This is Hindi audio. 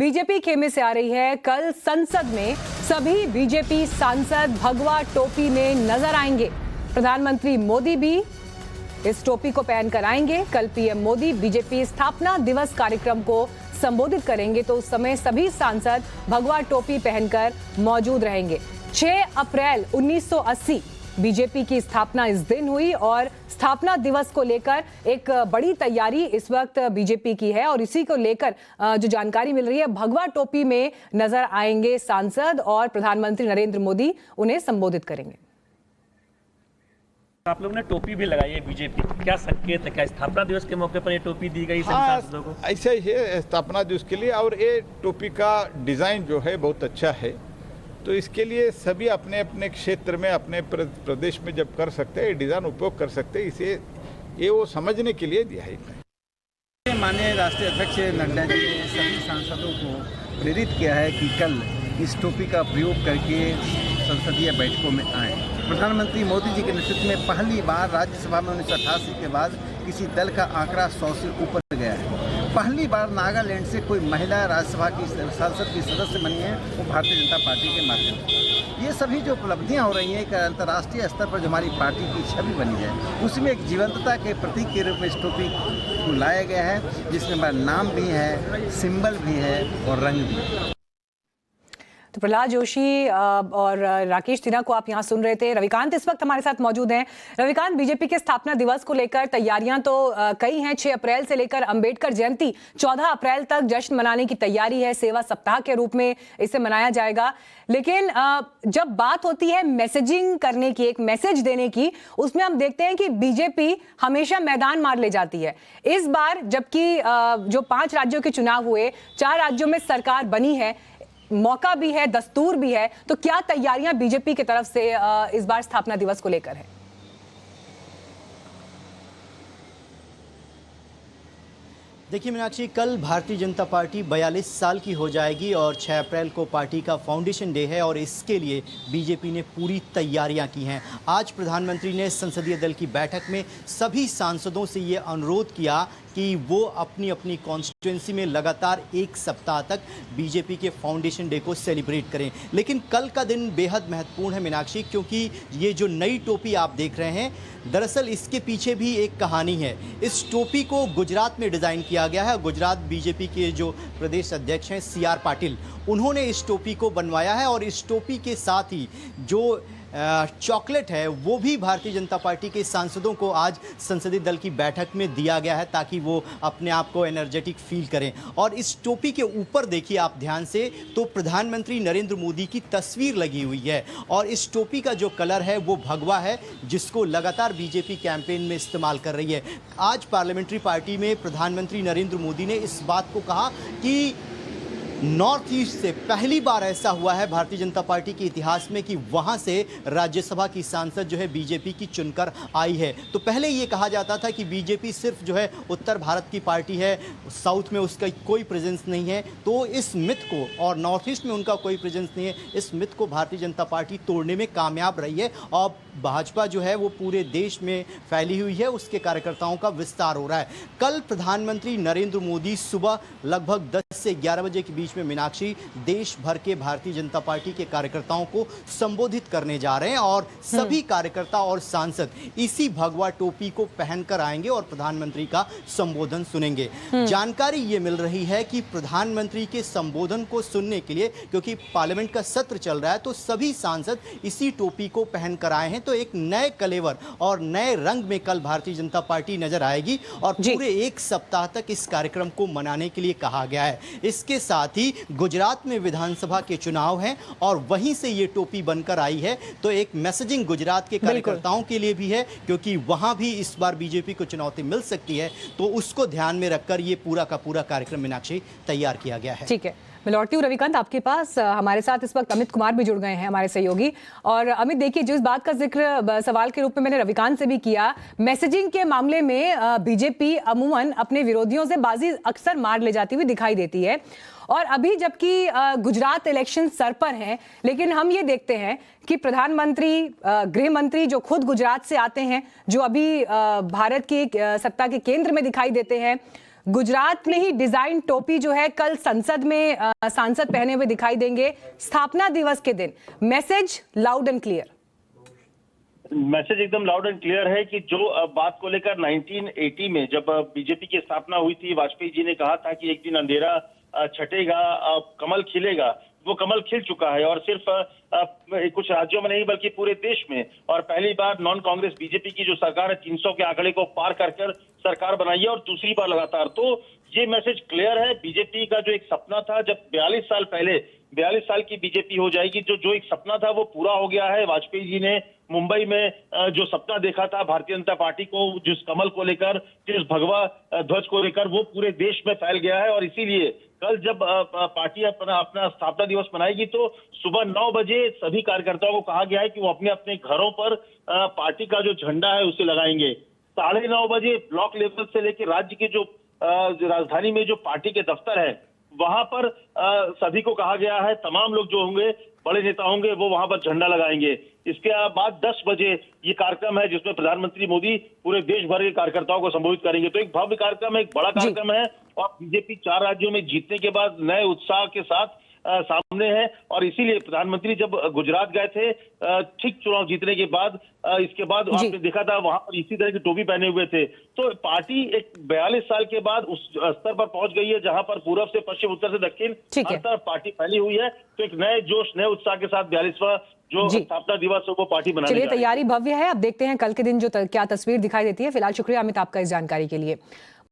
बीजेपी खेमे से आ रही है। कल संसद में सभी बीजेपी सांसद भगवा टोपी में नजर आएंगे। प्रधानमंत्री मोदी भी इस टोपी को पहनकर आएंगे। कल पीएम मोदी बीजेपी स्थापना दिवस कार्यक्रम को संबोधित करेंगे तो उस समय सभी सांसद भगवा टोपी पहनकर मौजूद रहेंगे। 6 अप्रैल 1980 बीजेपी की स्थापना इस दिन हुई और स्थापना दिवस को लेकर एक बड़ी तैयारी इस वक्त बीजेपी की है और इसी को लेकर जो जानकारी मिल रही है, भगवा टोपी में नजर आएंगे सांसद और प्रधानमंत्री नरेंद्र मोदी उन्हें संबोधित करेंगे। आप लोगों ने टोपी भी लगाई है बीजेपी, क्या संकेत है? क्या स्थापना दिवस के मौके पर ये टोपी दी गई सभी सांसदों को? ऐसा ही है स्थापना दिवस के लिए, और ये टोपी का डिजाइन जो है बहुत अच्छा है, तो इसके लिए सभी अपने अपने क्षेत्र में अपने प्रदेश में जब कर सकते हैं डिजाइन उपयोग कर सकते हैं, इसे ये वो समझने के लिए दिया है। माननीय राष्ट्रीय अध्यक्ष नड्डा जी ने सभी सांसदों को प्रेरित किया है कि कल इस टोपी का प्रयोग करके संसदीय बैठकों में आए। प्रधानमंत्री मोदी जी के नेतृत्व में पहली बार राज्यसभा में 1988 के बाद किसी दल का आंकड़ा 100 से ऊपर गया है। पहली बार नागालैंड से कोई महिला राज्यसभा की संसद की सदस्य बनी है, वो भारतीय जनता पार्टी के माध्यम से। ये सभी जो उपलब्धियां हो रही हैं कि अंतर्राष्ट्रीय स्तर पर जो हमारी पार्टी की छवि बनी है, उसमें एक जीवंतता के प्रतीक के रूप में इस टोपी को लाया गया है, जिसमें हमारा नाम भी है, सिंबल भी है और रंग भी है। तो प्रहलाद जोशी और राकेश सिन्हा को आप यहां सुन रहे थे। रविकांत इस वक्त हमारे साथ मौजूद हैं। रविकांत, बीजेपी के स्थापना दिवस को लेकर तैयारियां तो कई हैं। 6 अप्रैल से लेकर अंबेडकर जयंती 14 अप्रैल तक जश्न मनाने की तैयारी है। सेवा सप्ताह के रूप में इसे मनाया जाएगा। लेकिन जब बात होती है मैसेजिंग करने की, एक मैसेज देने की, उसमें हम देखते हैं कि बीजेपी हमेशा मैदान मार ले जाती है। इस बार जबकि जो 5 राज्यों के चुनाव हुए, 4 राज्यों में सरकार बनी है, मौका भी है, दस्तूर भी है, तो क्या तैयारियां बीजेपी की तरफ से इस बार स्थापना दिवस को लेकर है? देखिए मीनाक्षी, कल भारतीय जनता पार्टी 42 साल की हो जाएगी और 6 अप्रैल को पार्टी का फाउंडेशन डे है और इसके लिए बीजेपी ने पूरी तैयारियां की हैं। आज प्रधानमंत्री ने संसदीय दल की बैठक में सभी सांसदों से ये अनुरोध किया कि वो अपनी अपनी कॉन्स्टिट्यूंसी में लगातार 1 सप्ताह तक बीजेपी के फाउंडेशन डे को सेलिब्रेट करें। लेकिन कल का दिन बेहद महत्वपूर्ण है मीनाक्षी, क्योंकि ये जो नई टोपी आप देख रहे हैं, दरअसल इसके पीछे भी एक कहानी है। इस टोपी को गुजरात में डिज़ाइन किया गया है। गुजरात बीजेपी के जो प्रदेश अध्यक्ष हैं CR पाटिल, उन्होंने इस टोपी को बनवाया है और इस टोपी के साथ ही जो चॉकलेट है वो भी भारतीय जनता पार्टी के सांसदों को आज संसदीय दल की बैठक में दिया गया है ताकि वो अपने आप को एनर्जेटिक फील करें। और इस टोपी के ऊपर देखिए आप ध्यान से, तो प्रधानमंत्री नरेंद्र मोदी की तस्वीर लगी हुई है और इस टोपी का जो कलर है वो भगवा है, जिसको लगातार बीजेपी कैंपेन में इस्तेमाल कर रही है। आज पार्लियामेंट्री पार्टी में प्रधानमंत्री नरेंद्र मोदी ने इस बात को कहा कि नॉर्थ ईस्ट से पहली बार ऐसा हुआ है भारतीय जनता पार्टी के इतिहास में कि वहां से राज्यसभा की सांसद जो है बीजेपी की चुनकर आई है। तो पहले ये कहा जाता था कि बीजेपी सिर्फ जो है उत्तर भारत की पार्टी है, साउथ में उसका कोई प्रेजेंस नहीं है। तो इस मिथ को, और नॉर्थ ईस्ट में उनका कोई प्रेजेंस नहीं है, इस मिथ को भारतीय जनता पार्टी तोड़ने में कामयाब रही है और भाजपा जो है वो पूरे देश में फैली हुई है, उसके कार्यकर्ताओं का विस्तार हो रहा है। कल प्रधानमंत्री नरेंद्र मोदी सुबह लगभग 10 से 11 बजे के बीच में मीनाक्षी देश भर के भारतीय जनता पार्टी के कार्यकर्ताओं को संबोधित करने जा रहे हैं और सभी कार्यकर्ता और सांसद इसी भगवा टोपी को पहनकर आएंगे और प्रधानमंत्री का संबोधन सुनेंगे। जानकारी ये मिल रही है कि प्रधानमंत्री के संबोधन को सुनने के लिए, क्योंकि पार्लियामेंट का सत्र चल रहा है, तो सभी सांसद इसी टोपी को पहनकर आए हैं। तो एक नए कलेवर और नए रंग में कल भारतीय जनता पार्टी नजर आएगी और पूरे 1 सप्ताह तक इस कार्यक्रम को मनाने के लिए कहा गया है। इसके साथ ही गुजरात में विधानसभा के चुनाव हैं और वहीं से ये टोपी बनकर आई है। तो एक मैसेजिंग गुजरात के कार्यकर्ताओं के लिए भी है, क्योंकि वहां भी इस बार बीजेपी को चुनौती मिल सकती है, तो उसको ध्यान में रखकर ये पूरा का पूरा कार्यक्रम मीनाक्षी तैयार किया गया है। ठीक है, मैं लौटती हूँ रविकांत आपके पास। हमारे साथ इस वक्त अमित कुमार भी जुड़ गए हैं, हमारे सहयोगी। और अमित, देखिए, जिस बात का जिक्र सवाल के रूप में मैंने रविकांत से भी किया, मैसेजिंग के मामले में बीजेपी अमूमन अपने विरोधियों से बाजी अक्सर मार ले जाती हुई दिखाई देती है। और अभी जबकि गुजरात इलेक्शन सर पर हैं, लेकिन हम ये देखते हैं कि प्रधानमंत्री, गृह मंत्री जो खुद गुजरात से आते हैं, जो अभी भारत की सत्ता के केंद्र में दिखाई देते हैं, गुजरात में ही डिजाइन टोपी जो है कल संसद में सांसद पहने हुए दिखाई देंगे स्थापना दिवस के दिन। Message loud and clear. Message एकदम लाउड एंड क्लियर है कि जो बात को लेकर 1980 में जब बीजेपी की स्थापना हुई थी, वाजपेयी जी ने कहा था कि एक दिन अंधेरा छटेगा, कमल खिलेगा। वो कमल खिल चुका है और सिर्फ कुछ राज्यों में नहीं बल्कि पूरे देश में। और पहली बार नॉन कांग्रेस बीजेपी की जो सरकार है 300 के आंकड़े को पार कर सरकार बनाई है और दूसरी बार लगातार। तो ये मैसेज क्लियर है। बीजेपी का जो एक सपना था, जब 42 साल पहले 42 साल की बीजेपी हो जाएगी, जो एक सपना था वो पूरा हो गया है। वाजपेयी जी ने मुंबई में जो सपना देखा था भारतीय जनता पार्टी को, जिस कमल को लेकर, जिस भगवा ध्वज को लेकर, वो पूरे देश में फैल गया है। और इसीलिए कल जब पार्टी अपना स्थापना दिवस मनाएगी तो सुबह 9 बजे सभी कार्यकर्ताओं को कहा गया है कि वो अपने अपने घरों पर पार्टी का जो झंडा है उसे लगाएंगे। 9:30 बजे ब्लॉक लेवल से लेकर राज्य के जो राजधानी में जो पार्टी के दफ्तर है वहां पर सभी को कहा गया है, तमाम लोग जो होंगे, बड़े नेता होंगे, वो वहां पर झंडा लगाएंगे। इसके बाद 10 बजे ये कार्यक्रम है जिसमें प्रधानमंत्री मोदी पूरे देश भर के कार्यकर्ताओं को संबोधित करेंगे। तो एक भव्य कार्यक्रम है, एक बड़ा कार्यक्रम है और बीजेपी 4 राज्यों में जीतने के बाद नए उत्साह के साथ सामने है। और इसीलिए प्रधानमंत्री जब गुजरात गए थे ठीक चुनाव जीतने के बाद, इसके बाद आपने देखा था वहां पर इसी तरह की टोपी पहने हुए थे। तो पार्टी एक 42 साल के बाद उस स्तर पर पहुंच गई है जहां पर पूर्व से पश्चिम, उत्तर से दक्षिण हर तरफ पार्टी फैली हुई है। तो एक नए जोश, नए उत्साह के साथ 42वां जो स्थापना दिवस है वो पार्टी बनाने चलिए, तैयारी भव्य है। अब देखते हैं कल के दिन जो क्या तस्वीर दिखाई देती है। फिलहाल शुक्रिया अमित आपका इस जानकारी के लिए।